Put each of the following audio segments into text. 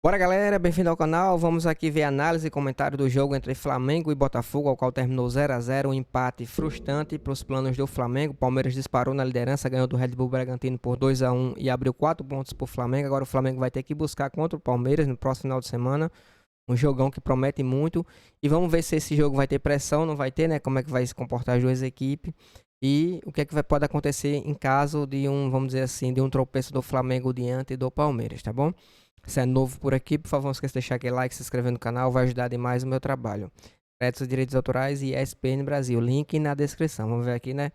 Bora, galera, bem-vindo ao canal. Vamos aqui ver análise e comentário do jogo entre Flamengo e Botafogo, ao qual terminou 0 a 0, um empate frustrante para os planos do Flamengo. Palmeiras disparou na liderança, ganhou do Red Bull Bragantino por 2 a 1 e abriu 4 pontos para o Flamengo. Agora o Flamengo vai ter que buscar contra o Palmeiras no próximo final de semana. Um jogão que promete muito. E vamos ver se esse jogo vai ter pressão, não vai ter, né? Como é que vai se comportar as duas equipes. E o que é que pode acontecer em caso de vamos dizer assim, de um tropeço do Flamengo diante do Palmeiras, tá bom? Se é novo por aqui, por favor, não esqueça de deixar aquele like, se inscrever no canal, vai ajudar demais o meu trabalho. Créditos de Direitos Autorais e ESPN Brasil, link na descrição. Vamos ver aqui, né?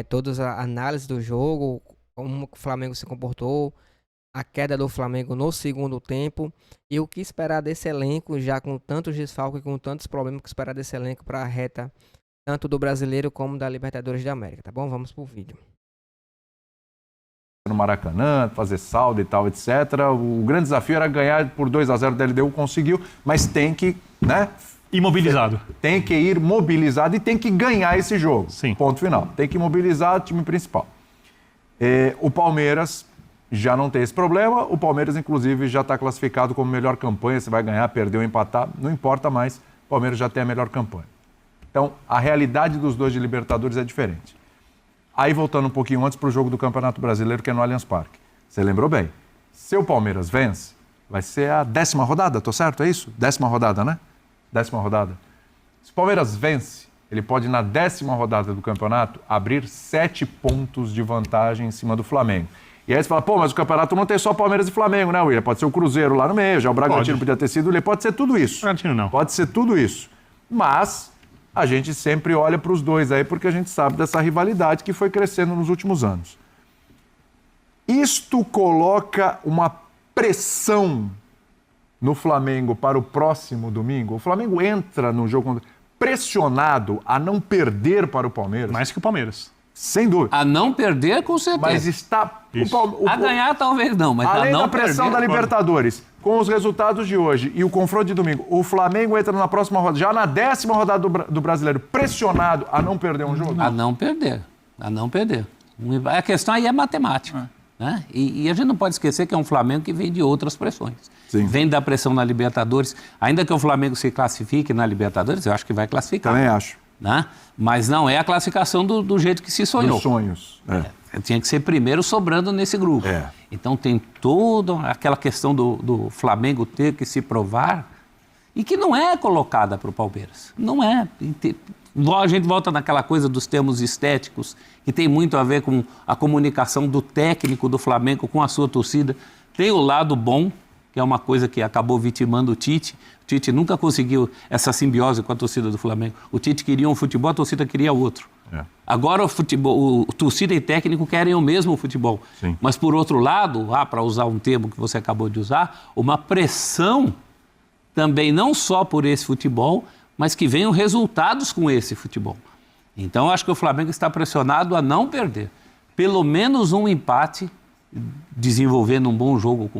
Todas as análises do jogo, como o Flamengo se comportou, a queda do Flamengo no segundo tempo e o que esperar desse elenco, já com tantos desfalques e com tantos problemas, o que esperar desse elenco para a reta, tanto do Brasileiro como da Libertadores da América, tá bom? Vamos pro vídeo. No Maracanã, fazer saldo e tal, etc. O grande desafio era ganhar por 2 a 0 da LDU, conseguiu, mas tem que, né? Imobilizado. Tem que ir mobilizado e tem que ganhar esse jogo. Sim. Ponto final. Tem que mobilizar o time principal. O Palmeiras já não tem esse problema. O Palmeiras, inclusive, já está classificado como melhor campanha. Se vai ganhar, perder ou empatar, não importa mais. O Palmeiras já tem a melhor campanha. Então, a realidade dos dois de Libertadores é diferente. Aí, voltando um pouquinho antes para o jogo do Campeonato Brasileiro, que é no Allianz Parque. Você lembrou bem. Se o Palmeiras vence, vai ser a 10ª rodada, tô certo? É isso? 10ª rodada, né? 10ª rodada. Se o Palmeiras vence, ele pode, na 10ª rodada do campeonato, abrir 7 pontos de vantagem em cima do Flamengo. E aí você fala, pô, mas o campeonato não tem só Palmeiras e Flamengo, né, William? Pode ser o Cruzeiro lá no meio, já o Bragantino podia ter sido, pode ser tudo isso. Bragantino não. Pode ser tudo isso. Mas a gente sempre olha para os dois aí, porque a gente sabe dessa rivalidade que foi crescendo nos últimos anos. Isto coloca uma pressão no Flamengo para o próximo domingo. O Flamengo entra no jogo pressionado a não perder para o Palmeiras. Mais que o Palmeiras. Sem dúvida. A não perder, com certeza. Mas está... A ganhar, talvez não, mas além a não da pressão perder, da Libertadores, com os resultados de hoje e o confronto de domingo, o Flamengo entra na próxima rodada, já na 10ª rodada do Brasileiro, pressionado a não perder um jogo? A não perder. A não perder. A questão aí é matemática. Né? E a gente não pode esquecer que é um Flamengo que vem de outras pressões. Sim. Vem da pressão na Libertadores. Ainda que o Flamengo se classifique na Libertadores, eu acho que vai classificar. Também acho. Né? Mas não é a classificação do jeito que se sonhou. Dos sonhos. Tinha que ser primeiro sobrando nesse grupo. Então tem toda aquela questão do Flamengo ter que se provar e que não é colocada para o Palmeiras. Não é. A gente volta naquela coisa dos termos estéticos, que tem muito a ver com a comunicação do técnico do Flamengo com a sua torcida. Tem o lado bom, que é uma coisa que acabou vitimando o Tite. O Tite nunca conseguiu essa simbiose com a torcida do Flamengo. O Tite queria um futebol, a torcida queria outro. Agora o torcida e técnico querem o mesmo futebol. Sim. Mas, por outro lado, para usar um termo que você acabou de usar, uma pressão também não só por esse futebol, mas que venham resultados com esse futebol. Então, acho que o Flamengo está pressionado a não perder. Pelo menos um empate, desenvolvendo um bom jogo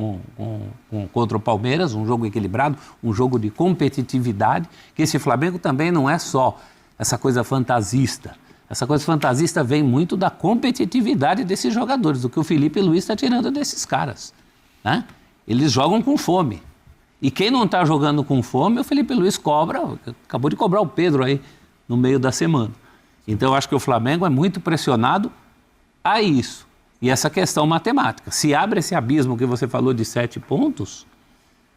contra o Palmeiras, um jogo equilibrado, um jogo de competitividade, que esse Flamengo também não é só essa coisa fantasista. Essa coisa fantasista vem muito da competitividade desses jogadores, do que o Felipe Luiz está tirando desses caras. Né? Eles jogam com fome. E quem não está jogando com fome, o Felipe Luiz acabou de cobrar o Pedro aí no meio da semana. Então, eu acho que o Flamengo é muito pressionado a isso. E essa questão matemática. Se abre esse abismo que você falou de 7 pontos,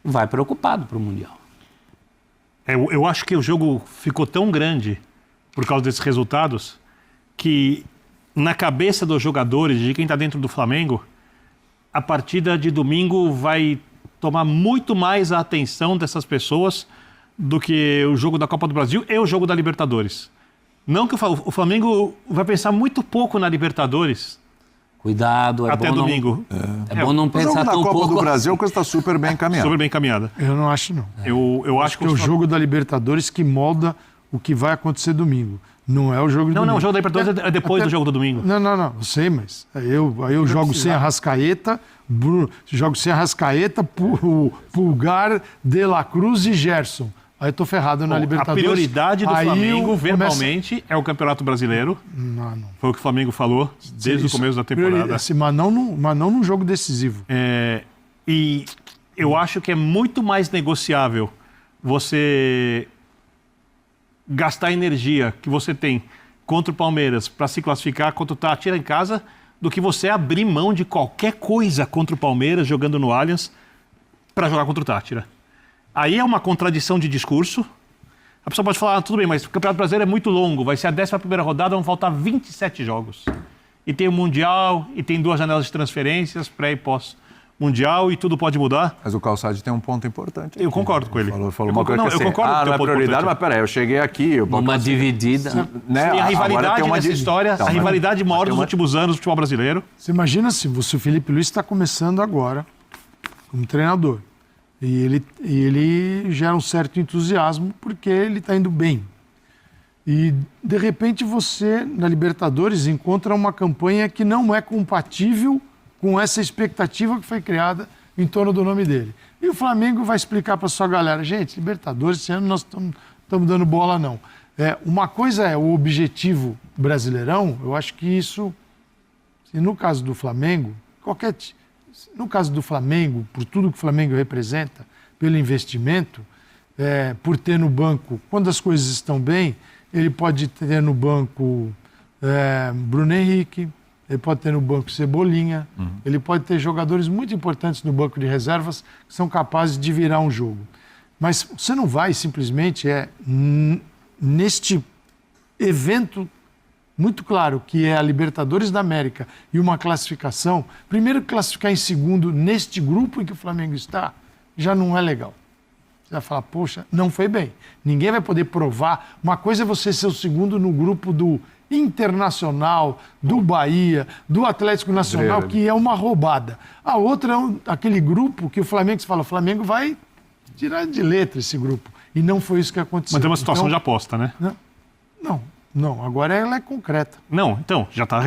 vai preocupado para o Mundial. Eu acho que o jogo ficou tão grande por causa desses resultados que na cabeça dos jogadores, de quem está dentro do Flamengo, a partida de domingo vai tomar muito mais a atenção dessas pessoas do que o jogo da Copa do Brasil e o jogo da Libertadores. Não que o Flamengo vai pensar muito pouco na Libertadores. Cuidado, até domingo. É bom não pensar tão pouco. O jogo da Copa do Brasil, a coisa está super bem encaminhada. Super bem encaminhada. Eu não acho, não. Eu acho que é o jogo da Libertadores que molda o que vai acontecer domingo. Não é o jogo do domingo. Não, o jogo da Libertadores é depois do jogo do domingo. Não, eu sei, mas aí eu jogo sem Arrascaeta, jogo sem Arrascaeta, Pulgar, De La Cruz e Gerson. Aí eu tô ferrado na Libertadores. A prioridade do Flamengo, verbalmente, é o Campeonato Brasileiro. Não. Foi o que o Flamengo falou desde o começo da temporada. Mas não num jogo decisivo. E eu acho que é muito mais negociável você gastar a energia que você tem contra o Palmeiras para se classificar contra o Tátira em casa do que você abrir mão de qualquer coisa contra o Palmeiras jogando no Allianz para jogar contra o Tátira. Aí é uma contradição de discurso. A pessoa pode falar, tudo bem, mas o Campeonato Brasileiro é muito longo, vai ser a 11ª rodada, vão faltar 27 jogos. E tem o Mundial, e tem 2 janelas de transferências, pré e pós-Mundial, e tudo pode mudar. Mas o Calçade tem um ponto importante. Eu concordo com ele. Falou uma coisa que eu concordo não é com o prioridade, mas peraí, eu cheguei aqui... Uma dividida. Né? E a rivalidade dessa história, Então, a rivalidade maior dos últimos anos do futebol brasileiro. Você imagina se o Felipe Luiz está começando agora como treinador. E ele gera um certo entusiasmo porque ele está indo bem. E, de repente, você, na Libertadores, encontra uma campanha que não é compatível com essa expectativa que foi criada em torno do nome dele. E o Flamengo vai explicar para sua galera, gente, Libertadores, esse ano nós estamos dando bola, não. Uma coisa é o objetivo Brasileirão, eu acho que isso, no caso do Flamengo, no caso do Flamengo, por tudo que o Flamengo representa, pelo investimento, por ter no banco, quando as coisas estão bem, ele pode ter no banco Bruno Henrique, ele pode ter no banco Cebolinha, ele pode ter jogadores muito importantes no banco de reservas que são capazes de virar um jogo. Mas você não vai simplesmente, neste evento muito claro, que é a Libertadores da América e uma classificação, primeiro classificar em segundo neste grupo em que o Flamengo está, já não é legal. Você vai falar, poxa, não foi bem. Ninguém vai poder provar. Uma coisa é você ser o segundo no grupo do Internacional, do Bahia, do Atlético Nacional, que é uma roubada. A outra é aquele grupo que o Flamengo, você fala, o Flamengo vai tirar de letra esse grupo. E não foi isso que aconteceu. Mas é uma situação de aposta, né? Não, agora ela é concreta. Não, então, já está.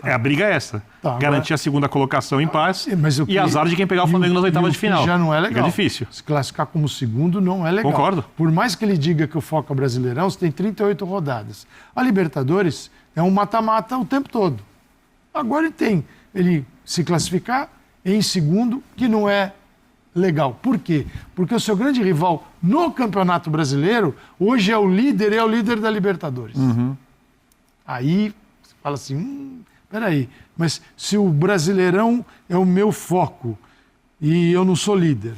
A briga é essa. Tá, garantir a segunda colocação em paz e azar de quem pegar o Flamengo nas oitavas de final. Já não é legal. Fica difícil. Se classificar como segundo não é legal. Concordo. Por mais que ele diga que o foco é Brasileirão, você tem 38 rodadas. A Libertadores é um mata-mata o tempo todo. Agora ele se classificar em segundo, que não é legal. Por quê? Porque o seu grande rival no Campeonato Brasileiro hoje é o líder da Libertadores. Aí você fala assim, peraí, mas se o Brasileirão é o meu foco e eu não sou líder,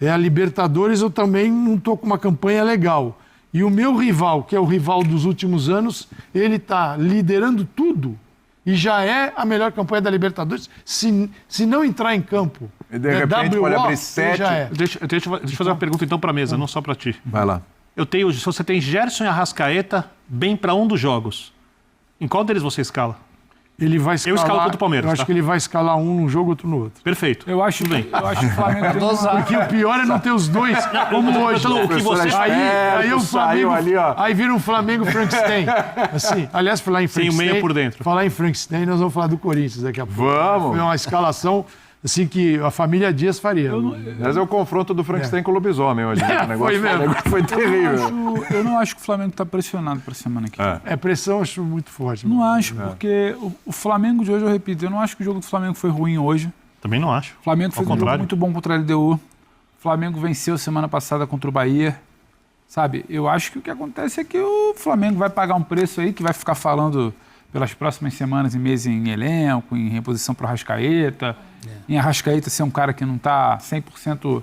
a Libertadores eu também não estou com uma campanha legal. E o meu rival, que é o rival dos últimos anos, ele está liderando tudo e já é a melhor campanha da Libertadores. Se não entrar em campo, e de repente pode abrir 7. Já é. Deixa eu fazer uma pergunta então para a mesa, não só para ti. Vai lá. Se você tem Gerson e Arrascaeta bem para um dos jogos, em qual deles você escala? Ele vai escalar, eu escalo contra o Palmeiras. Eu acho que ele vai escalar um num jogo, outro no outro. Perfeito. Eu acho que o Flamengo tem Porque o pior é não ter os dois, como hoje. O que você... Aí o Flamengo, ali, ó. aí vira um Flamengo Frankenstein. Assim, aliás, falar em Frankenstein. Sem o meia por dentro. Falar em Frankenstein, nós vamos falar do Corinthians daqui a pouco. Vamos. Foi uma escalação assim que a família Dias faria. Mas é o confronto do Frankenstein com o lobisomem hoje. O negócio foi terrível. Eu não acho que o Flamengo está pressionado para a semana que vem. Pressão eu acho muito forte. Não acho, porque o Flamengo de hoje, eu repito, eu não acho que o jogo do Flamengo foi ruim hoje. Também não acho. O Flamengo fez um jogo muito bom contra a LDU. O Flamengo venceu semana passada contra o Bahia. Sabe, eu acho que o que acontece é que o Flamengo vai pagar um preço aí que vai ficar falando pelas próximas semanas e meses em elenco, em reposição para o Arrascaeta, em Arrascaeta ser um cara que não está 100%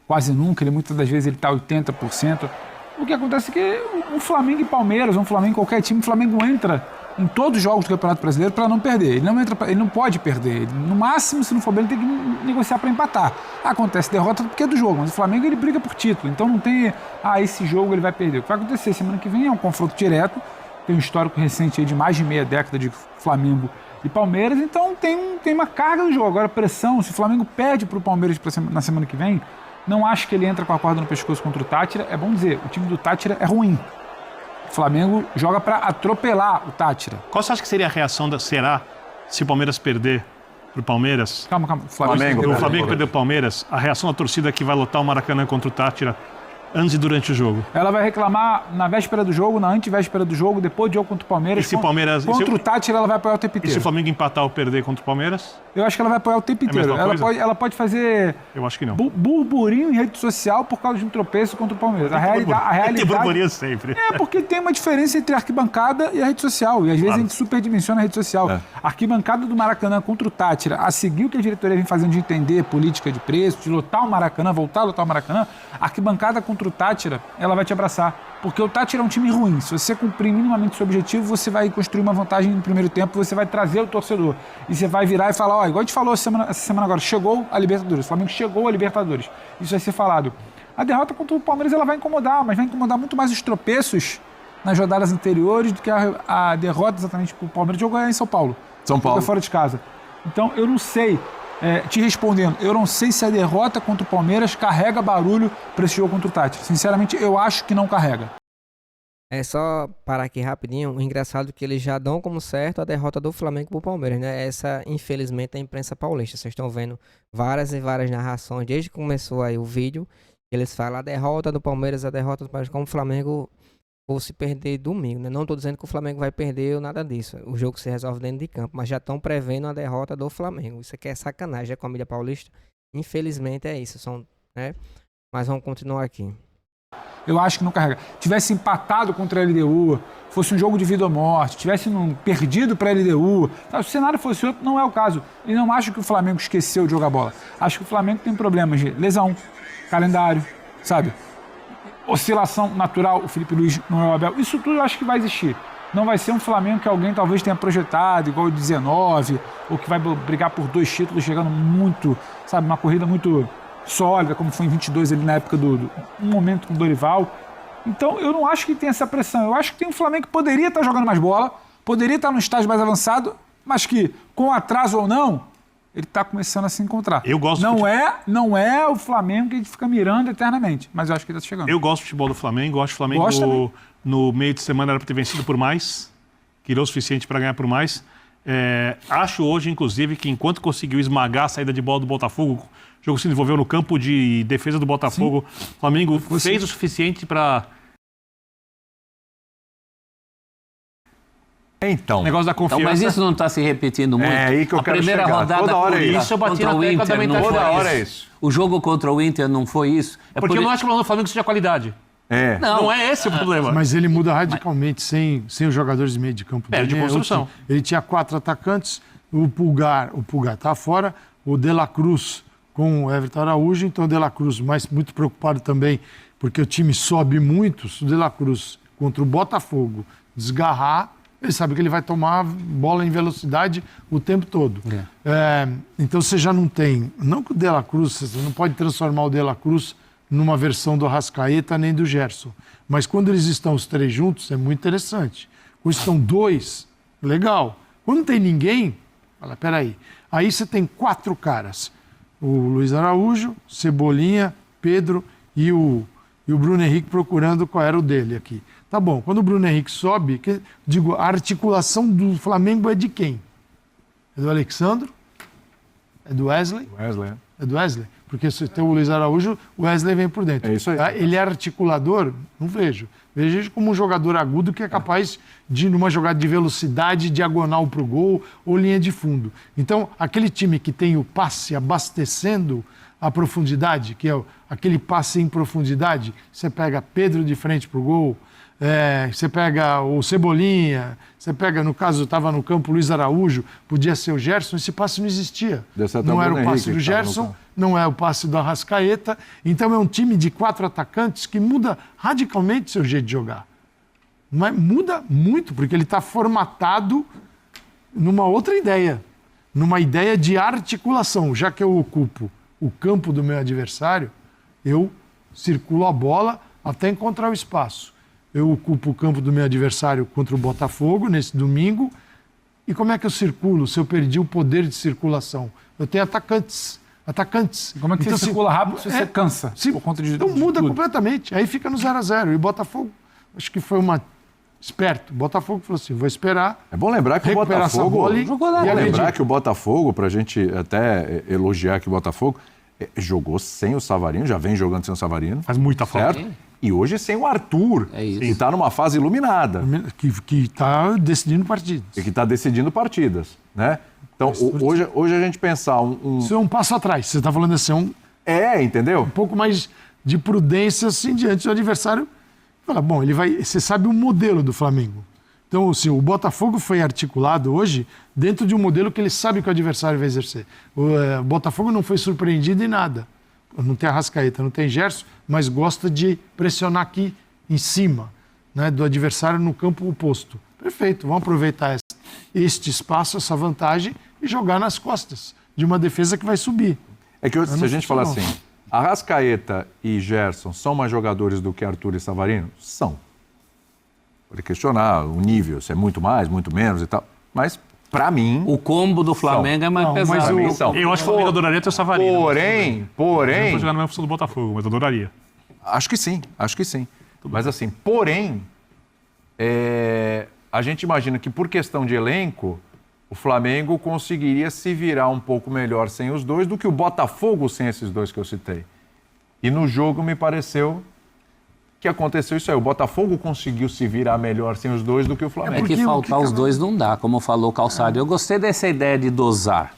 quase nunca, muitas das vezes ele está 80%. O que acontece é que o Flamengo e Palmeiras, um Flamengo qualquer time, o Flamengo entra em todos os jogos do Campeonato Brasileiro para não perder. Ele não pode perder. No máximo, se não for bem, ele tem que negociar para empatar. Acontece derrota porque é do jogo, mas o Flamengo ele briga por título. Então não tem, esse jogo ele vai perder. O que vai acontecer semana que vem é um confronto direto. Tem um histórico recente aí de mais de meia década de Flamengo e Palmeiras, então tem uma carga no jogo. Agora, pressão, se o Flamengo perde para o Palmeiras na semana que vem, não acho que ele entra com a corda no pescoço contra o Tátira. É bom dizer, o time do Tátira é ruim. O Flamengo joga para atropelar o Tátira. Qual você acha que seria a reação da Será se o Palmeiras perder para o Palmeiras? Calma. O Flamengo perder o Palmeiras, a reação da torcida que vai lotar o Maracanã contra o Tátira antes e durante o jogo? Ela vai reclamar na véspera do jogo, na antivéspera do jogo, depois do jogo contra o Palmeiras. E se Palmeiras... Contra o Tátira, ela vai apoiar o tempo E inteiro. se o Flamengo empatar ou perder contra o Palmeiras? Eu acho que ela vai apoiar o tempo a inteiro. mesma coisa? Ela pode fazer Eu acho que não. burburinho em rede social por causa de um tropeço contra o Palmeiras. A realidade... Tem burburinho sempre. É, porque tem uma diferença entre a arquibancada e a rede social. E às vezes a gente superdimensiona a rede social. A arquibancada do Maracanã contra o Tátira, a seguir o que a diretoria vem fazendo de entender política de preço, de lotar o Maracanã, voltar a lotar o Maracanã, a arquibancada contra o Tátira, ela vai te abraçar. Porque o Tátira é um time ruim. Se você cumprir minimamente seu objetivo, você vai construir uma vantagem no primeiro tempo, você vai trazer o torcedor. E você vai virar e falar, ó, igual a gente falou essa semana agora, chegou a Libertadores, o Flamengo chegou a Libertadores. Isso vai ser falado. A derrota contra o Palmeiras ela vai incomodar, mas vai incomodar muito mais os tropeços nas rodadas anteriores do que a derrota exatamente para o Palmeiras. Jogou em São Paulo. São Paulo. Jogou fora de casa. Então, eu não sei, te respondendo, eu não sei se a derrota contra o Palmeiras carrega barulho para esse jogo contra o Tátira. Sinceramente, eu acho que não carrega. É só parar aqui rapidinho. O engraçado é que eles já dão como certo a derrota do Flamengo pro Palmeiras, né? Essa, infelizmente, é a imprensa paulista. Vocês estão vendo várias e várias narrações desde que começou aí o vídeo. Eles falam a derrota do Palmeiras, como o Flamengo fosse perder domingo, né? Não tô dizendo que o Flamengo vai perder ou nada disso. O jogo se resolve dentro de campo, mas já estão prevendo a derrota do Flamengo. Isso aqui é sacanagem com a mídia paulista. Infelizmente é isso, né? Mas vamos continuar aqui. Eu acho que não carrega. Tivesse empatado contra a LDU, fosse um jogo de vida ou morte, tivesse perdido para a LDU, tá? Se o cenário fosse outro, não é o caso. E não acho que o Flamengo esqueceu de jogar bola. Acho que o Flamengo tem problemas de lesão, calendário, sabe? Oscilação natural, o Felipe Luiz não é o Abel. Isso tudo eu acho que vai existir. Não vai ser um Flamengo que alguém talvez tenha projetado, igual o 19, ou que vai brigar por 2 títulos, chegando muito, sabe, uma corrida muito sólida, como foi em 22 ali na época um momento com o Dorival. Então eu não acho que tem essa pressão. Eu acho que tem um Flamengo que poderia estar jogando mais bola, poderia estar num estágio mais avançado, mas que, com atraso ou não, ele está começando a se encontrar. Eu gosto não é o Flamengo que a gente fica mirando eternamente, mas eu acho que ele está chegando. Eu gosto do futebol do Flamengo, gosto do Flamengo no meio de semana era para ter vencido por mais, queria o suficiente para ganhar por mais. Acho hoje, inclusive, que enquanto conseguiu esmagar a saída de bola do Botafogo, o jogo se desenvolveu no campo de defesa do Botafogo, o Flamengo fez o suficiente para... Então, Negócio da confiança. Mas isso não está se repetindo muito. É aí que eu a quero primeira chegar. rodada Toda hora é isso. Isso eu bati contra na o tecla Inter, da não mentalidade. foi Toda hora isso. é isso. O jogo contra o Inter não foi isso. Porque eu não acho que o problema do Flamengo seja qualidade. Não. Não é esse o problema. Mas ele muda radicalmente sem os jogadores de meio de campo. Perde dele. construção. Ele tinha 4 atacantes, o Pulgar tá fora, o De La Cruz com o Everton Araújo, então o De La Cruz, mas muito preocupado também, porque o time sobe muito, se o De La Cruz contra o Botafogo desgarrar, ele sabe que ele vai tomar bola em velocidade o tempo todo. Então você já não tem, não que o De La Cruz, você não pode transformar o De La Cruz numa versão do Arrascaeta nem do Gerson. Mas quando eles estão os 3 juntos, é muito interessante. Quando estão 2, legal. Quando não tem ninguém, fala, peraí. Aí você tem 4 caras. O Luiz Araújo, Cebolinha, Pedro e o Bruno Henrique procurando qual era o dele aqui. Tá bom, quando o Bruno Henrique sobe, a articulação do Flamengo é de quem? É do Alexandro? É do Wesley? É do Wesley? Porque se tem o Luiz Araújo, o Wesley vem por dentro. É isso aí. Ele é articulador? Não vejo. Vejo ele como um jogador agudo que é capaz de, numa jogada de velocidade, diagonal para o gol ou linha de fundo. Então, aquele time que tem o passe abastecendo a profundidade, que é aquele passe em profundidade, você pega Pedro de frente para o gol, você pega o Cebolinha, você pega, no caso, estava no campo o Luiz Araújo, podia ser o Gerson, esse passe não existia. Não era o passe do Gerson, não é o passe do Arrascaeta. Então é um time de 4 atacantes que muda radicalmente seu jeito de jogar. Mas muda muito, porque ele está formatado numa outra ideia. Numa ideia de articulação. Já que eu ocupo o campo do meu adversário, eu circulo a bola até encontrar o espaço. Eu ocupo o campo do meu adversário contra o Botafogo nesse domingo. E como é que eu circulo se eu perdi o poder de circulação? Eu tenho atacantes. Como é que então, você circula rápido se você cansa? Por conta então muda completamente. Aí fica no 0-0. E o Botafogo, acho que foi esperto. O Botafogo falou assim, vou esperar. É bom lembrar que o Botafogo... que o Botafogo, para a gente até elogiar que o Botafogo, jogou sem o Savarino, já vem jogando sem o Savarino. Faz muita falta. Certo? E hoje sem o Arthur, É isso. que está numa fase iluminada. Que está decidindo partidas. E que está decidindo partidas, né? Então, hoje a gente pensar Isso é um passo atrás. Você está falando assim, entendeu? um pouco mais de prudência assim, diante do adversário. Fala, bom, você sabe o modelo do Flamengo. Então, assim, o Botafogo foi articulado hoje dentro de um modelo que ele sabe que o adversário vai exercer. O Botafogo não foi surpreendido em nada. Não tem Arrascaeta, não tem Gerson, mas gosta de pressionar aqui em cima, né, do adversário no campo oposto. Perfeito, vamos aproveitar este espaço, essa vantagem e jogar nas costas de uma defesa que vai subir. É que se a gente falar assim, Arrascaeta e Gerson são mais jogadores do que Arthur e Savarino? São. Pode questionar o nível, se é muito mais, muito menos e tal. Mas, para mim... O combo do Flamengo é mais Não, mas pesado. Pra mim, são. Eu acho que o Flamengo adoraria ter o Savarino. Porém, Não vou jogar na mesma função do Botafogo, mas adoraria. acho que sim. Mas assim, porém, a gente imagina que por questão de elenco, o Flamengo conseguiria se virar um pouco melhor sem os dois do que o Botafogo sem esses dois que eu citei. E no jogo me pareceu que aconteceu isso aí. O Botafogo conseguiu se virar melhor sem os dois do que o É Flamengo. que faltar os dois não dá, como falou o Calçado. Eu gostei dessa ideia de dosar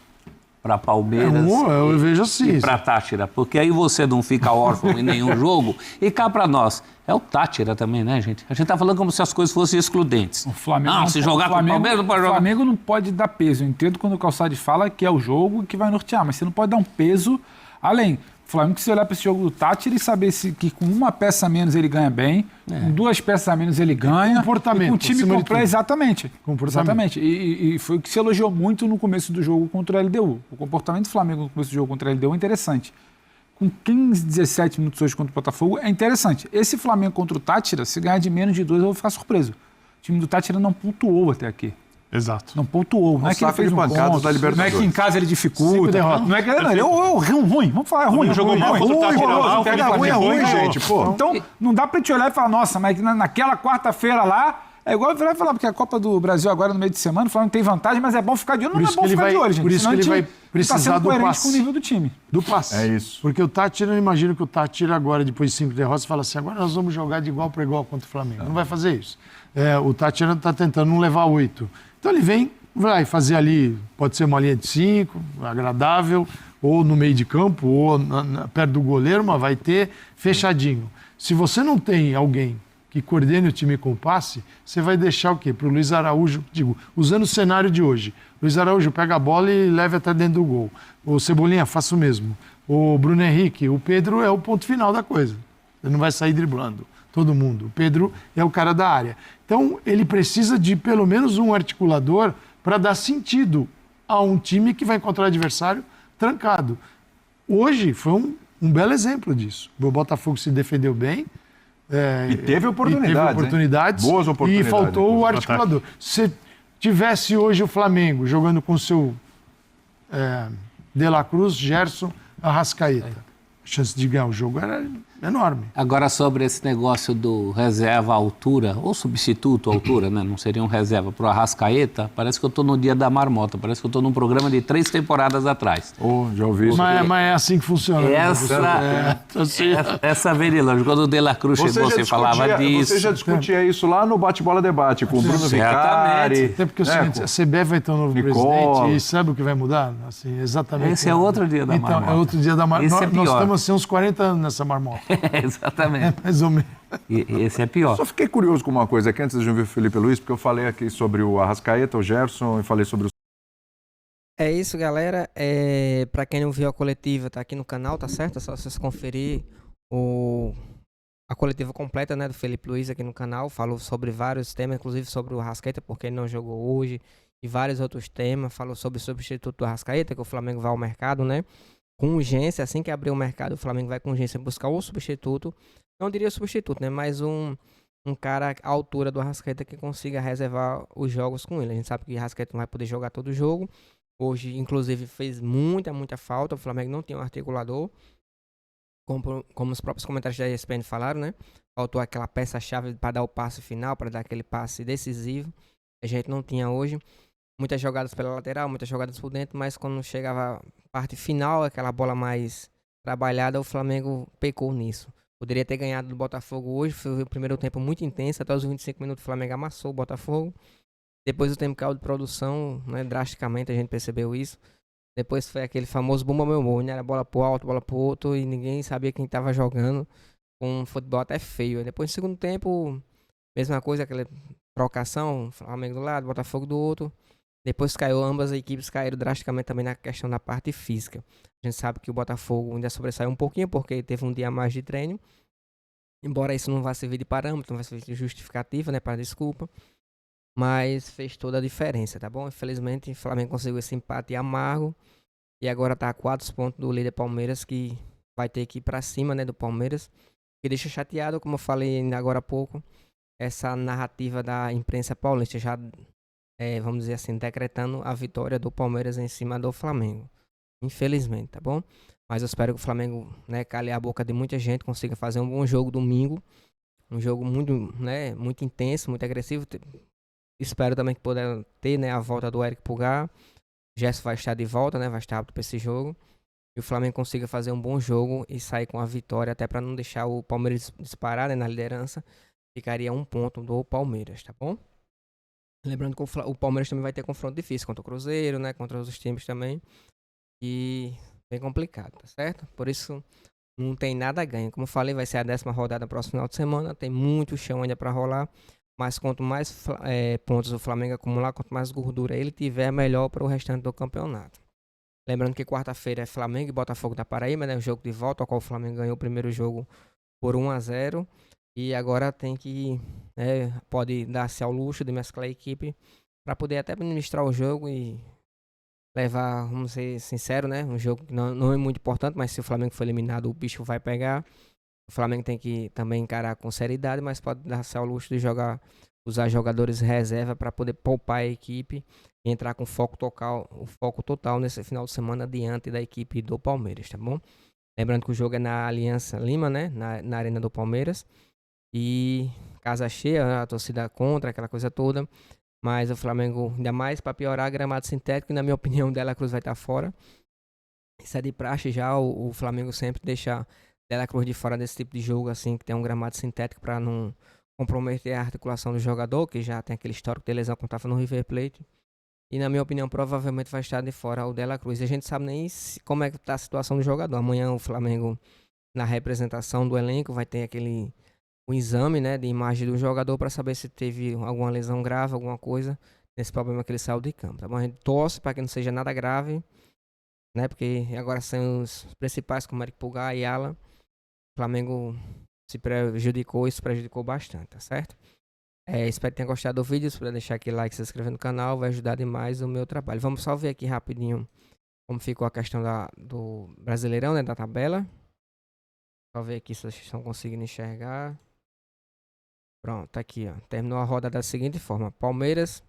para Palmeiras Eu vejo assim. e para Táchira, porque aí você não fica órfão em nenhum jogo. E cá para nós, é o Táchira também, né, gente? A gente tá falando como se as coisas fossem excludentes. O Flamengo não, se jogar com o Palmeiras, não pode o jogar. Flamengo não pode dar peso. Eu entendo quando o Calçado fala que é o jogo que vai nortear, mas você não pode dar um peso além. O Flamengo, se olhar para esse jogo do Táchira e saber que com uma peça a menos ele ganha bem, com duas peças a menos ele ganha. Comportamento, E com o time acima de completo, tudo. exatamente. Comportamento. Exatamente. E foi o que se elogiou muito no começo do jogo contra o LDU. O comportamento do Flamengo no começo do jogo contra o LDU é interessante. Com 15, 17 minutos hoje contra o Botafogo, é interessante. Esse Flamengo contra o Táchira, se ganhar de menos de 2, eu vou ficar surpreso. O time do Táchira não pontuou até aqui. Exato. Não pontuou. Não é que ele saco fez de um pancadas ponto, da Libertadores. não é que em casa ele dificulta. derrotas. Não é que ele é ruim. Vamos falar, é ruim. jogou mal contra o Táchira lá, o Pega Felipe ruim, é Coutinho ruim, ganhou. gente. Pô. Então, não dá pra te olhar e falar, nossa, mas naquela quarta-feira lá, é igual eu virar e falar, porque a Copa do Brasil agora no meio de semana, o Flamengo tem vantagem, mas é bom ficar de olho. Não é bom ficar de olho, gente. Por isso Senão que ele a vai gente precisar tá sendo do coerente passe. com o nível do time. Do passe. É isso. Porque o Táchira, eu imagino que o Táchira agora, depois de 5 derrotas, fala assim, agora nós vamos jogar de igual para igual contra o Flamengo. Não vai fazer isso. O Táchira está tentando não levar 8. Então ele vai fazer ali, pode ser uma linha de 5, agradável, ou no meio de campo, ou perto do goleiro, mas vai ter fechadinho. Se você não tem alguém que coordene o time com o passe, você vai deixar o quê? Para o Luiz Araújo, usando o cenário de hoje. Luiz Araújo pega a bola e leva até dentro do gol. O Cebolinha, faça o mesmo. O Bruno Henrique, o Pedro é o ponto final da coisa. Ele não vai sair driblando todo mundo. O Pedro é o cara da área. Então, ele precisa de pelo menos um articulador para dar sentido a um time que vai encontrar o adversário trancado. Hoje foi um belo exemplo disso. O Botafogo se defendeu bem. E teve oportunidades. Hein? Boas oportunidades. E faltou o inclusive. articulador. Se tivesse hoje o Flamengo jogando com o seu De La Cruz, Gerson, Arrascaeta, a chance de ganhar o jogo era enorme. Agora, sobre esse negócio do reserva à altura, ou substituto à altura, né? Não seria um reserva para o Arrascaeta, parece que eu estou no dia da marmota, parece que eu estou num programa de 3 temporadas atrás. Já ouvi isso. Mas é assim que funciona. Essa Verilândia, quando o De La Cruz chegou, você falava disso. Você já discutia isso lá no Bate-Bola Debate, com o Bruno Certamente. Vicari. Até porque é o seguinte, a CBF vai ter um novo presidente e sabe o que vai mudar? Assim, exatamente. Esse é outro dia da marmota. Então, é outro dia da marmota. Esse é Nós pior. estamos assim, uns 40 anos nessa marmota. Exatamente. Mais ou menos. E esse é pior. Só fiquei curioso com uma coisa aqui, antes de ouvir o Felipe Luiz, porque eu falei aqui sobre o Arrascaeta, o Gerson, e falei sobre o... É isso, galera. Pra quem não viu a coletiva, tá aqui no canal, tá certo? É só vocês conferir a coletiva completa, né, do Felipe Luiz aqui no canal. Falou sobre vários temas, inclusive sobre o Arrascaeta, porque ele não jogou hoje, e vários outros temas. Falou sobre o substituto do Arrascaeta, que o Flamengo vai ao mercado, né? Com urgência, assim que abrir o mercado, o Flamengo vai com urgência buscar o substituto. Não diria substituto, né? Mas um cara à altura do Arrascaeta que consiga reservar os jogos com ele. A gente sabe que o Arrascaeta não vai poder jogar todo jogo. Hoje, inclusive, fez muita falta. O Flamengo não tem um articulador. Como os próprios comentários da ESPN falaram, né? Faltou aquela peça-chave para dar o passe final, para dar aquele passe decisivo. A gente não tinha hoje. Muitas jogadas pela lateral, muitas jogadas por dentro, mas quando chegava a parte final, aquela bola mais trabalhada, o Flamengo pecou nisso. Poderia ter ganhado do Botafogo hoje, foi o primeiro tempo muito intenso, até os 25 minutos o Flamengo amassou o Botafogo. Depois o tempo caiu de produção, né, drasticamente, a gente percebeu isso. Depois foi aquele famoso bumba meu amor, né? Era bola pro alto, bola pro outro, e ninguém sabia quem tava jogando, com um futebol até feio. Aí depois no segundo tempo, mesma coisa, aquela trocação, Flamengo do lado, Botafogo do outro. Depois caiu, ambas as equipes caíram drasticamente também na questão da parte física. A gente sabe que o Botafogo ainda sobressaiu um pouquinho, porque teve um dia a mais de treino. Embora isso não vá servir de parâmetro, não vai servir de justificativa, né, para desculpa. Mas fez toda a diferença, tá bom? Infelizmente, o Flamengo conseguiu esse empate amargo. E agora tá a 4 pontos do líder Palmeiras, que vai ter que ir pra cima, né, do Palmeiras. Que deixa chateado, como eu falei ainda agora há pouco, essa narrativa da imprensa paulista já, vamos dizer assim, decretando a vitória do Palmeiras em cima do Flamengo. Infelizmente, tá bom? Mas eu espero que o Flamengo, né, cale a boca de muita gente, consiga fazer um bom jogo domingo. Um jogo muito, né, muito intenso, muito agressivo. Espero também que possa ter, né, a volta do Eric Pulgar. Gerson vai estar de volta, né, vai estar apto para esse jogo. E o Flamengo consiga fazer um bom jogo e sair com a vitória, até para não deixar o Palmeiras disparar, né, na liderança. Ficaria 1 ponto do Palmeiras, tá bom? Lembrando que o Palmeiras também vai ter confronto difícil contra o Cruzeiro, né, contra outros times também. E bem complicado, tá certo? Por isso não tem nada a ganho. Como eu falei, vai ser a 10ª rodada no próximo final de semana. Tem muito chão ainda para rolar. Mas quanto mais pontos o Flamengo acumular, quanto mais gordura ele tiver, melhor para o restante do campeonato. Lembrando que quarta-feira é Flamengo e Botafogo da Paraíba, né? O jogo de volta, ao qual o Flamengo ganhou o primeiro jogo por 1-0. E agora tem que, pode dar-se ao luxo de mesclar a equipe para poder até administrar o jogo e levar, vamos ser sinceros, né? Um jogo que não é muito importante, mas se o Flamengo for eliminado, o bicho vai pegar. O Flamengo tem que também encarar com seriedade, mas pode dar-se ao luxo de usar jogadores reserva para poder poupar a equipe e entrar com foco total nesse final de semana diante da equipe do Palmeiras, tá bom? Lembrando que o jogo é na Aliança Lima, né? Na Arena do Palmeiras. E casa cheia, a torcida contra, aquela coisa toda. Mas o Flamengo, ainda mais para piorar, gramado sintético, e na minha opinião, Dela Cruz vai estar fora. Isso é de praxe já, o Flamengo sempre deixa Dela Cruz de fora desse tipo de jogo, assim, que tem um gramado sintético para não comprometer a articulação do jogador, que já tem aquele histórico de lesão quando estava no River Plate. E na minha opinião, provavelmente vai estar de fora o Dela Cruz. E a gente sabe nem como é que está a situação do jogador. Amanhã o Flamengo, na representação do elenco, vai ter o exame, né, de imagem do jogador para saber se teve alguma lesão grave, alguma coisa nesse problema que ele saiu de campo. Tá bom? A gente torce para que não seja nada grave, né, porque agora são os principais, como Eric Pulgar e Alan. O Flamengo isso prejudicou bastante, tá certo? Espero que tenha gostado do vídeo. Se puder deixar aquele like e se inscrever no canal, vai ajudar demais o meu trabalho. Vamos só ver aqui rapidinho como ficou a questão do Brasileirão, né, da tabela. Só ver aqui se vocês estão conseguindo enxergar. Pronto, tá aqui, ó. Terminou a roda da seguinte forma: Palmeiras.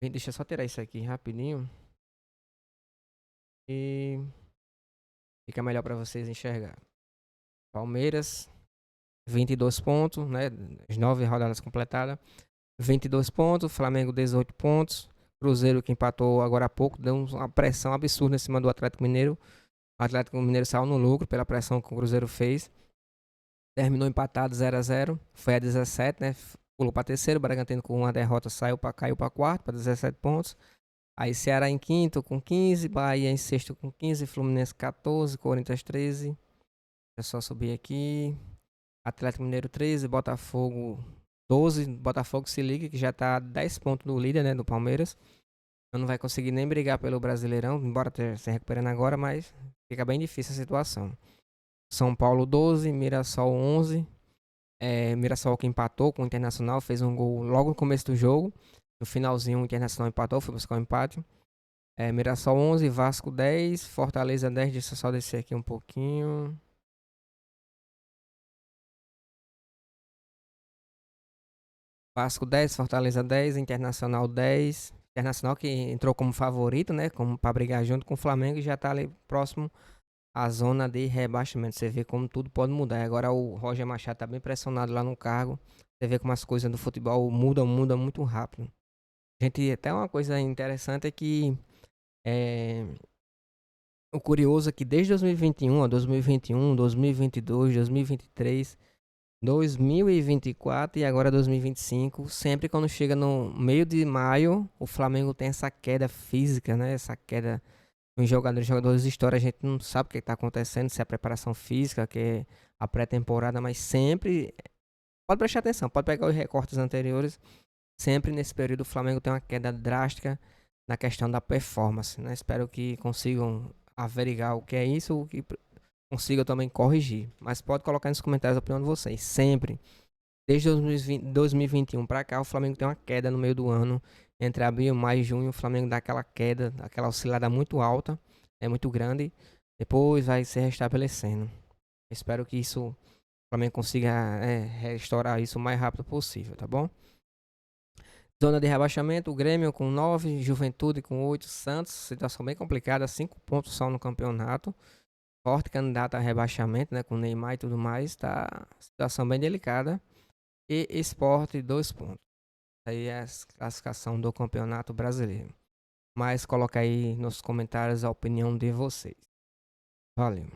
Deixa eu só tirar isso aqui rapidinho. E fica melhor para vocês enxergar. Palmeiras, 22 pontos, né? As 9 rodadas completadas. 22 pontos. Flamengo, 18 pontos. Cruzeiro, que empatou agora há pouco, deu uma pressão absurda em cima do Atlético Mineiro. O Atlético Mineiro saiu no lucro pela pressão que o Cruzeiro fez. Terminou empatado 0-0. Foi a 17, né? Pulou para terceiro. O Bragantino com uma derrota caiu para quarto, para 17 pontos. Aí Ceará em quinto com 15. Bahia em sexto com 15. Fluminense 14. Corinthians 13. Deixa eu só subir aqui. Atlético Mineiro 13. Botafogo 12. Botafogo se liga que já tá 10 pontos do líder, né? Do Palmeiras. Não vai conseguir nem brigar pelo Brasileirão. Embora esteja se recuperando agora, mas fica bem difícil a situação. São Paulo 12, Mirassol 11. Mirassol que empatou com o Internacional, fez um gol logo no começo do jogo. No finalzinho o Internacional empatou, foi buscar o empate. Mirassol 11, Vasco 10, Fortaleza 10. Deixa eu só descer aqui um pouquinho. Vasco 10, Fortaleza 10, Internacional 10. Internacional que entrou como favorito, né? Como para brigar junto com o Flamengo e já tá ali próximo a zona de rebaixamento. Você vê como tudo pode mudar. Agora o Roger Machado tá bem pressionado lá no cargo. Você vê como as coisas do futebol mudam muito rápido. Gente, até uma coisa interessante é que O curioso é que desde 2021, 2022, 2023, 2024 e agora 2025, sempre quando chega no meio de maio, o Flamengo tem essa queda física, né? Essa queda nos jogadores de história, a gente não sabe o que está acontecendo, se é a preparação física, que é a pré-temporada, mas sempre, pode prestar atenção, pode pegar os recortes anteriores, sempre nesse período o Flamengo tem uma queda drástica na questão da performance, né? Espero que consigam averiguar o que é isso, o que consigam também corrigir. Mas pode colocar nos comentários a opinião de vocês. Sempre, desde 2021 para cá, o Flamengo tem uma queda no meio do ano. Entre abril, maio e junho, o Flamengo dá aquela queda, aquela oscilada muito alta, é muito grande. Depois vai se restabelecendo. Espero que isso, o Flamengo consiga restaurar isso o mais rápido possível, tá bom? Zona de rebaixamento, o Grêmio com 9, Juventude com 8, Santos, situação bem complicada, 5 pontos só no campeonato. Forte candidato a rebaixamento, né, com Neymar e tudo mais, tá situação bem delicada. E Sport, 2 pontos. Aí é a classificação do Campeonato Brasileiro. Mas coloca aí nos comentários a opinião de vocês. Valeu.